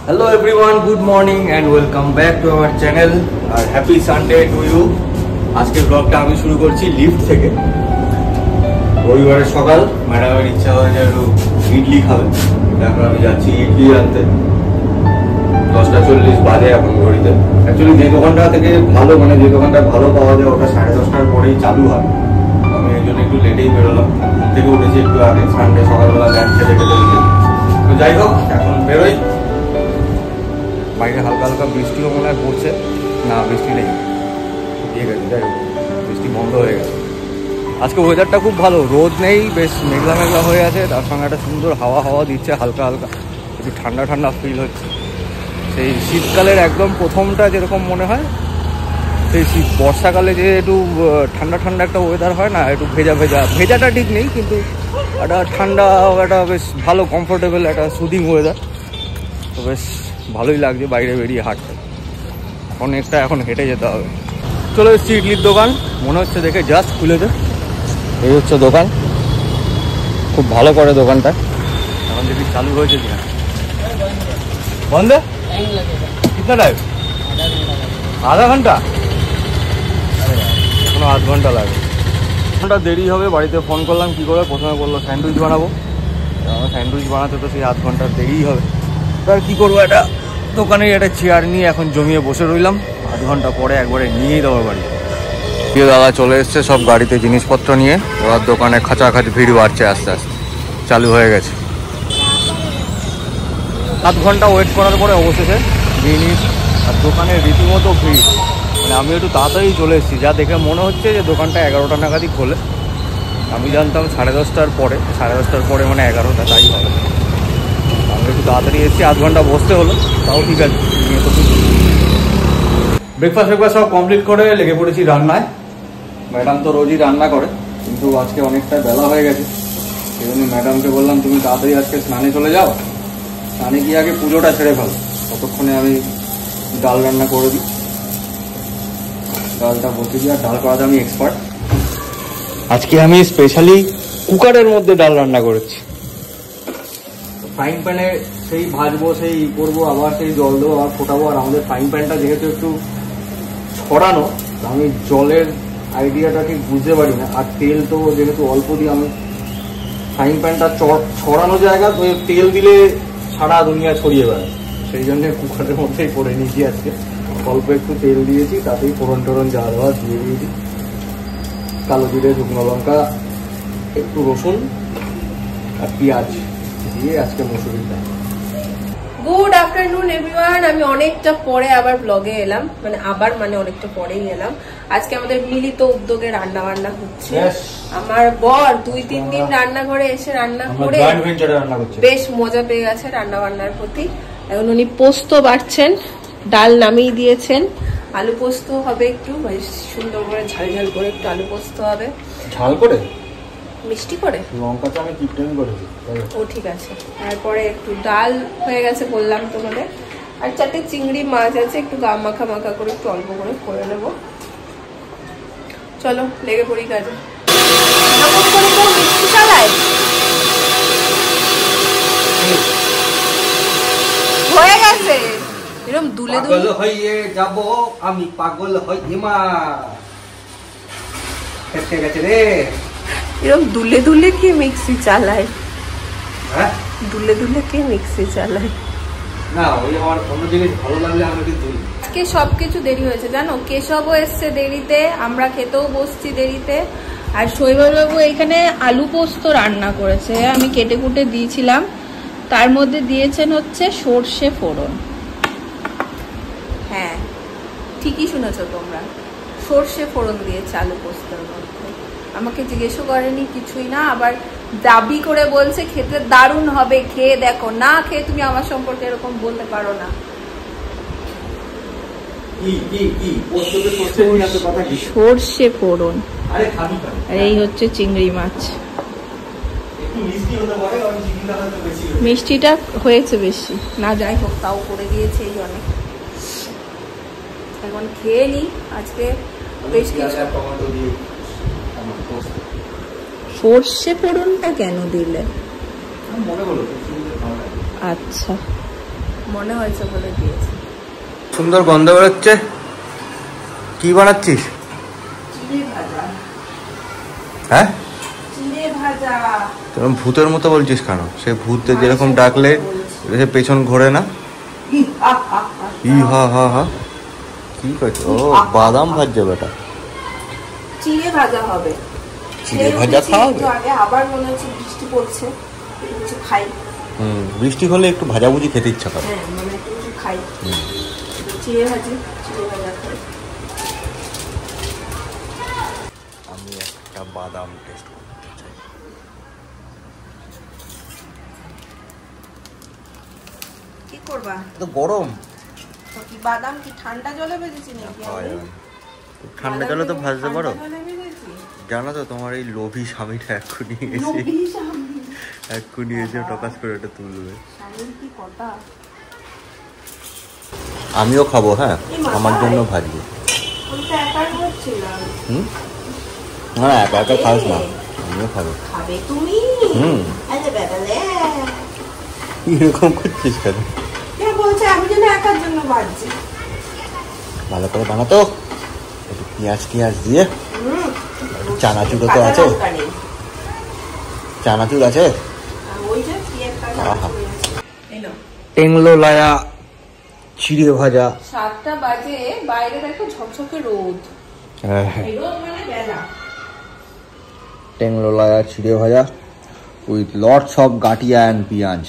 Hello everyone, good morning and welcome back to our channel. Happy Sunday to you. আজকের ব্লগটা আমি শুরু করছি লিফট থেকে। রবিবারের সকাল, ম্যাডামের ইচ্ছা হয় যে একটু ইডলি খাবে। এখন আমি যাচ্ছি ইডলি আনতে। 10:40 বাজে এখন ঘড়িতে। অ্যাকচুয়ালি যে দোকানটা থেকে ভালো যে দোকানটা ভালো পাওয়া যায় ওটা 10:30টার পরেই চালু হয়। আমি এই জন্য একটু লেটেই বেরোলাম। ঘুম থেকে উঠেছি একটু আগে, সানডে সকালবেলা ব্যাংক খেতে তো যাই হোক এখন বেরোই। বাইরে হালকা হালকা বৃষ্টিও মনে হয় পড়ছে, না বৃষ্টি নেই, ঠিক আছে, যাই হোক বৃষ্টি বন্ধ হয়ে গেছে। আজকে ওয়েদারটা খুব ভালো, রোদ নেই, বেশ মেঘলা মেঘলা হয়ে আছে, তার সঙ্গে একটা সুন্দর হাওয়া দিচ্ছে, হালকা হালকা একটু ঠান্ডা ঠান্ডা ফিল হচ্ছে। সেই শীতকালের একদম প্রথমটা যেরকম মনে হয়, সেই শীত বর্ষাকালে যে একটু ঠান্ডা ঠান্ডা একটা ওয়েদার হয় না, একটু ভেজাটা ঠিক নেই, কিন্তু একটা ঠান্ডা, একটা বেশ ভালো কমফোর্টেবল একটা সুদিং ওয়েদার। তো বেশ ভালোই লাগছে বাইরে বেরিয়ে হাঁটতে। অনেকটা এখন হেঁটে যেতে হবে। চলে এসেছি ইডলির দোকান, মনে হচ্ছে দেখে জাস্ট খুলেছে। এই হচ্ছে দোকান, খুব ভালো করে দোকানটা। এখন যদি চালু হয়েছে কিনা। বন্ধ কিতনা টাইম? আধা ঘন্টা? এখনো আধ ঘন্টা লাগে। ঘন্টা দেরি হবে। বাড়িতে ফোন করলাম কি করে, প্রথমে বললো স্যান্ডউইচ বানাবো। স্যান্ডউইচ বানাতে তো সেই আধ ঘন্টার দেরিই হবে। আর কি করবো, একটা দোকানে একটা চেয়ার নিয়ে এখন জমিয়ে বসে রইলাম। আধ ঘন্টা পরে একবারে নিয়েই দেবো বাড়ি। দাদা চলে এসছে সব গাড়িতে জিনিসপত্র নিয়ে। এবার দোকানে খাঁচাখাঁচি ভিড় বাড়ছে, আস্তে আস্তে চালু হয়ে গেছে। আধ ঘন্টা ওয়েট করার পরে অবশেষে জিনিস আর দোকানে রীতিমতো ভিড়। আমি একটু তাড়াতাড়ি চলে এসেছি, যা দেখে মনে হচ্ছে যে দোকানটা 11টা নাগাদই খোলে। আমি জানতাম 10:30টার পরে, 10:30টার পরে মানে 11টা, তাই হবে। আমি একটু তাড়াতাড়ি এসেছি, আধ ঘন্টা বসতে হলো, তাও ঠিক আছে। ব্রেকফাস্ট সব কমপ্লিট করে লেগে পড়েছি রান্নায়। ম্যাডাম তো রোজই রান্না করে, কিন্তু আজকে অনেকটা বেলা হয়ে গেছে। সেই জন্য ম্যাডামকে বললাম তুমি তাড়াতাড়ি আজকে স্নানে চলে যাও, স্নানে গিয়ে আগে পুজোটা ছেড়ে ফেলো, ততক্ষণে আমি ডাল রান্না করে দিই। ডালটা বসে দিয়ে, আর ডাল করাতে আমি এক্সপার্ট। আজকে আমি স্পেশালি কুকারের মধ্যে ডাল রান্না করেছি। ফ্রাইং প্যানে সেই ভাজবো, সেই করবো, আবার সেই জল দেবো, আবার ফোটাবো। আর আমাদের ফ্রাইং প্যানটা যেহেতু একটু ছড়ানো, আমি জলের আইডিয়াটা ঠিক বুঝতে পারি না। আর তেল তো যেহেতু অল্প দিই, আমি ফ্রাইং প্যানটা ছড়ানো জায়গা তো তেল দিলে সারা দুনিয়া ছড়িয়ে বেড়ায়। সেই জন্য কুকারের মধ্যেই করে নিয়েছি আজকে। অল্প একটু তেল দিয়েছি, তাতেই ফোড়ন টোড়ন যা দেওয়া দিয়ে দিয়েছি। কালো জিরে, শুকনো লঙ্কা, একটু রসুন আর পেঁয়াজ দিয়ে আজকে মসুরির ডাল। Good afternoon everyone. আমি অনেকটা পরে আবার ব্লগে এলাম, অনেকটা পরেই এলাম। আজকে আমাদের মিলিত উদ্যোগে রান্না বান্না হচ্ছে। আমার বর 2-3 দিন রান্নাঘরে এসে রান্না করে বেশ মজা পেয়ে গেছে রান্না বান্নার প্রতি। এখন উনি পোস্ত বাড়ছেন, ডাল নামিয়ে দিয়েছেন, আলু পোস্ত হবে, একটু সুন্দর করে ঝাল ঝাল করে একটু আলু পোস্ত হবে। ঝাল করে, মিষ্টি করে, লঙ্কাটা আমি কিপটেন করেছি। ও ঠিক আছে। তারপরে একটু ডাল হয়ে গেছে বললাম তোমাদের, আর 4টে চিংড়ি মাছ আছে, একটু গা মাখা মাখা করে একটু অল্প করে নেব। চলো লেগে পড়ি কাজে। মিষ্টি চালায় হয়ে গেছে, এরকম দুলে দুলে হয়ে যাব আমি, পাগল হয়ে মা খেতে গেছে রে। এরকম দুলে দুলে কে মিক্সি চালায়? হ্যাঁ, দুলে দুলে কে মিক্সি চালায়? না, ওই আমার অন্য জিনিস ভালো লাগলে আমি কিন্তু। আজকে সবকিছু দেরি হয়েছে জানো। কেশবও এসছে দেরিতে, আমরা খেতেও বসছি দেরিতে। আর শৈবালবাবু এখানে আলু পোস্ত রান্না করেছে, আমি কেটে কুটে দিয়েছিলাম। তার মধ্যে দিয়েছেন হচ্ছে সর্ষে ফোড়ন। হ্যাঁ ঠিকই শুনেছো তোমরা, সর্ষে ফোড়ন দিয়েছে আলু পোস্তর মধ্যে। আমাকে জিজ্ঞেসও করেনি, কিছুই না, আবার দাবি করে বলছে খেতে দারুণ হবে, খেয়ে দেখো। না খেয়ে তুমি আমার সম্পর্কে এরকম বলতে পারো না। সর্ষে ফোড়ন, আর এই হচ্ছে চিংড়ি মাছ। মিষ্টিটা হয়েছে বেশি, না যাই হোক তাও করে দিয়েছে এই অনেক। এখন খেয়ে নি আজকে বেশ কিছু। সর্ষে ফোড়নটা কেন দিলে? মনে হলো আচ্ছা মনে হয়েছে বলে দিয়েছি। সুন্দর গন্ধ বেরোচ্ছে। কি বানাচ্ছিস? চিড়ে ভাজা। হ্যাঁ, চিড়ে ভাজা। তুমি ভূতের মতো বলছিস কেন? সে ভূতদের যেরকম ডাকলে সে পেছন ঘোরে না? ই হা হা হা, কি করছে? ও বাদাম ভাজছে বেটা। চিড়ে ভাজা হবে। চিড়ে ভাজা খাওয়া হবে? আগে আবার মনে হচ্ছে বৃষ্টি পড়ছে, কিছু খাই। বৃষ্টি হলে একটু ভাজাভুজি খেতে ইচ্ছা করে। হ্যাঁ, মানে একটু কিছু খাই। চিড়ে ভাজা খাই। আমি একটা বাদাম টেস্ট করতে চাই। কি করবা? তো গরম। তো কি বাদাম কি ঠান্ডা জলে ভেজেছি নাকি? ঠান্ডা জলে তো ভাজতে পারো। জানো তো তোমার এই লোভী স্বামীটা এক্ষুনি এসে টকাস করে এটা তুলবে। আমিও খাবো। হ্যাঁ, আমার জন্য ভাজবে। না, একা একা খাস না, আমিও খাবো। এরকম করছিস কেন? ভালো করে বানাতো, একটু পেঁয়াজ দিয়ে। চানাচুরও তো আছে, চানাচুর আছে। টেংলো লায়া চিড়ে ভাজা। 7টা বাজে, বাইরে দেখো ঝকঝকে রোদ। রোদ মানে বেলা। টেংলো লায়া চিড়ে ভাজা উইথ লটস অফ গাটিয়া অ্যান্ড পেঁয়াজ।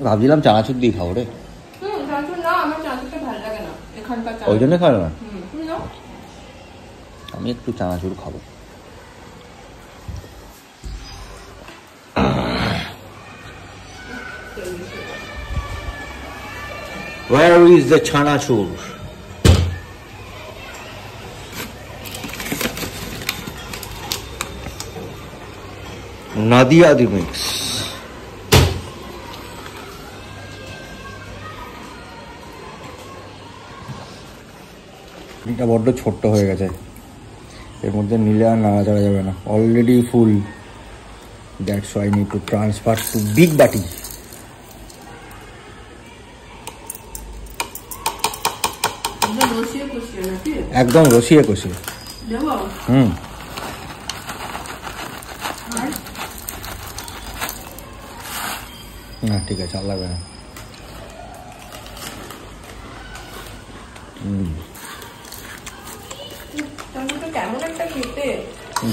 ভাবছিলাম চানাচুর দিয়ে খাবো রে। ওই জন্য খাবো না, আমি একটু চানাচুর খাবো। Where is the chanachur? Nadia the mix. এটা বড্ড ছোট্ট হয়ে গেছে, এর মধ্যে নিলে আর নাড়াচাড়া যাবে না। Already full, that's why I need to transfer to big বাটি। একদম রসিয়ে কষিয়ে। না ঠিক আছে, আর লাগবে না।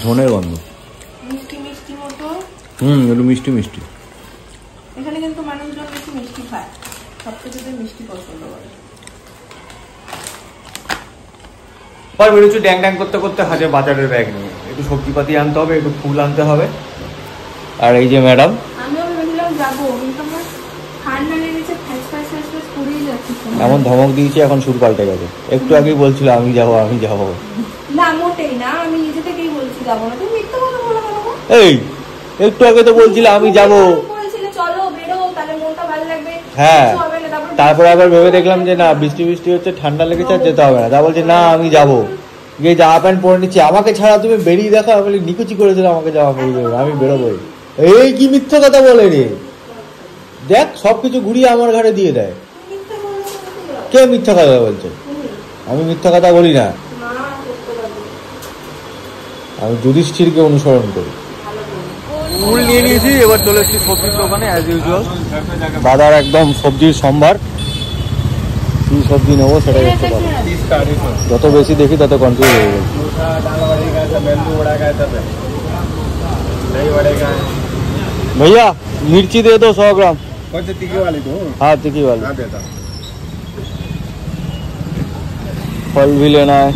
ধনের গন্ধ, মিষ্টি মিষ্টি মতো। একটু মিষ্টি মিষ্টি। এখানে কিন্তু মানুষজন একটু মিষ্টি খায়, সবকিছুতে মিষ্টি পছন্দ করে। বেরোচ্ছি ড্যাং ড্যাং করতে করতে হাজার বাজারের ব্যাগ নিয়ে। একটু সবজিপাতি আনতে হবে, একটু ফুল আনতে হবে। আর এই যে ম্যাডাম, আমিও ভেবেছিলাম যাবো, কিন্তু আমার ঠান্ডা লেগেছে, ফ্যাস ফ্যাস ফ্যাস ফ্যাস করেই যাচ্ছে। এমন ধমক দিয়েছি, এখন সুর পাল্টে গেছে। একটু আগেই বলছিল আমি যাবো আমি যাবো। না মোটেই না, আমি নিজে থেকেই বলছি যাবো না। তুমি মিথ্যা কথা বলো কেন? এই একটু আগে তো বলছিলে আমি যাবো, বলছিলে চলো বেরো, তাহলে মনটা ভালো লাগবে। হ্যাঁ, তারপরে আবার ভেবে দেখলাম যে না বৃষ্টি বৃষ্টি হচ্ছে, ঠান্ডা লেগেছে, আর যেতে হবে না। তা বলছে না আমি যাবো, গিয়ে জামা প্যান্ট পরে নিচ্ছি। আমাকে ছাড়া তুমি বেরিয়ে দেখো, আমি বলি নিকুচি করেছিল আমাকে জামা পরে যাবে, আমি বেরোবোই। এই কি মিথ্যা কথা বলে রে, দেখ সবকিছু ঘুরিয়ে আমার ঘাড়ে দিয়ে দেয়। কে মিথ্যা কথা বলছে? আমি মিথ্যা কথা বলি না, আমি যুধিষ্ঠিরকে অনুসরণ করি। ফুল নিয়ে নিয়েছি, এবার চলে এসেছি সবজির দোকানে অ্যাজ ইউজুয়াল। দাদার একদম সবজির সম্ভার, কি সবজি নেবো সেটাই দেখতে পাবো। যত বেশি দেখি তত কনফিউজ হয়ে যায়। भैया मिर्ची दे दो 100 ग्राम। कौन सी तीखी वाली दूं? हाँ तीखी वाली। हाँ देता। फल भी लेना है।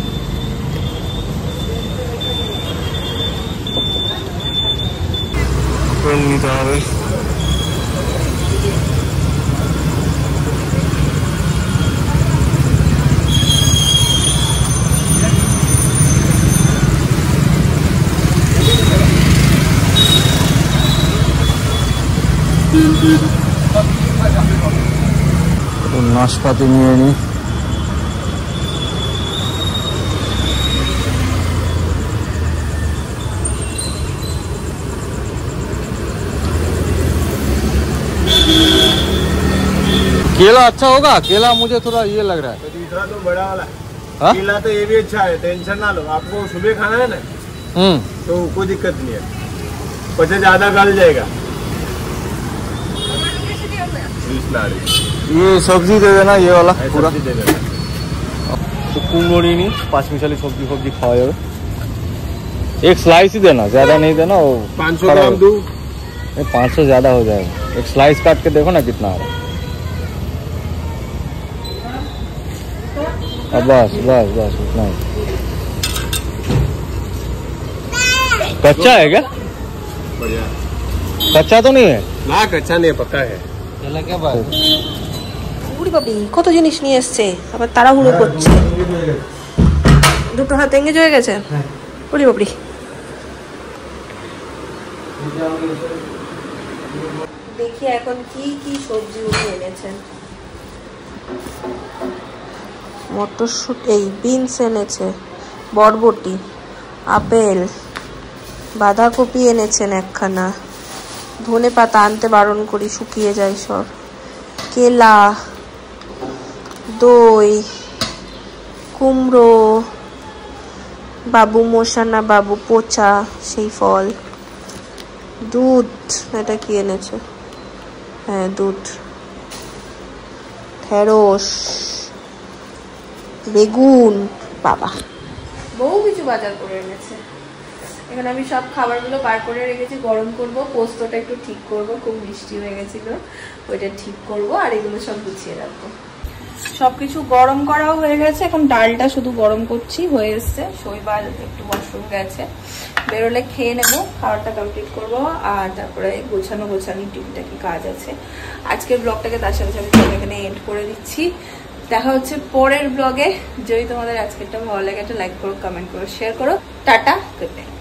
नाशपाती নিয়ে নি। केला अच्छा होगा? केला मुझे थोड़ा ये लग रहा है। तो दूसरा तो बड़ा वाला हाँ? केला तो ये भी अच्छा है, टेंशन ना लो। आपको सुबह खाना है ना तो कोई दिक्कत नहीं है, बच्चे ज्यादा गल जाएगा। ये सब्जी दे देना, ये वाला पूरा। सब्जी दे देना। तो कुंगड़ी नहीं, 5 मिसाली सब्जी खावा जाए। एक स्लाइस ही देना, ज्यादा नहीं देना। 500 ग्राम दूं? 500 ज्यादा हो जाएगा। एक स्लाइस काट के देखो ना कितना आ रहा है। बस बस बस उतना ही। कच्चा है क्या? बढ़िया। कच्चा तो नहीं है ना, कच्चा नहीं है, पक्का है। केला क्या बात? উড়ি বাবি কত জিনিস নিয়ে এসছে, আবার তাড়াহুড়ো করছে। দুটো হাত এঙ্গেজ হয়ে গেছে। উড়ি বাবরি, দেখি এখন কি কি সবজি উনি এনেছেন। মটরশুঁটি, এই বিনস এনেছে, বরবটি, আপেল, বাঁধাকপি এনেছেন একখানা, ধনে পাতা আনতে বারণ করি, শুকিয়ে যায় সব, কেলা, দই, কুমড়ো, বাবু মশানা, বাবু পচা সেই ফল, দুধ, এটা কি এনেছে? হ্যাঁ দুধ, ঢেঁড়স, বেগুন, বাবা বহু কিছু বাজার করে এনেছে। এখানে আমি সব খাবারগুলো বার করে রেখেছি, গরম করব। পোস্তটা একটু ঠিক করব, খুব মিষ্টি হয়ে গেছিল, ওইটা ঠিক করব। আর এগুলো সব গুছিয়ে রাখবো। সবকিছু গরম করাও হয়ে গেছে, এখন ডালটা শুধু গরম করছি, হয়ে এসছে। শৈবাল একটু ওয়াশরুম গেছে, বেরোলে খেয়ে নেব, খাবারটা কমপ্লিট করব। আর তারপরে গোছানি টুকিটাকি কাজ আছে। আজকের ব্লগটাকে তার সাথে সাথে এখানে এন্ড করে দিচ্ছি। দেখা হচ্ছে পরের ব্লগে। যদি তোমাদের আজকেরটা ভালো লাগে একটা লাইক করো, কমেন্ট করো, শেয়ার করো। Tata, good night.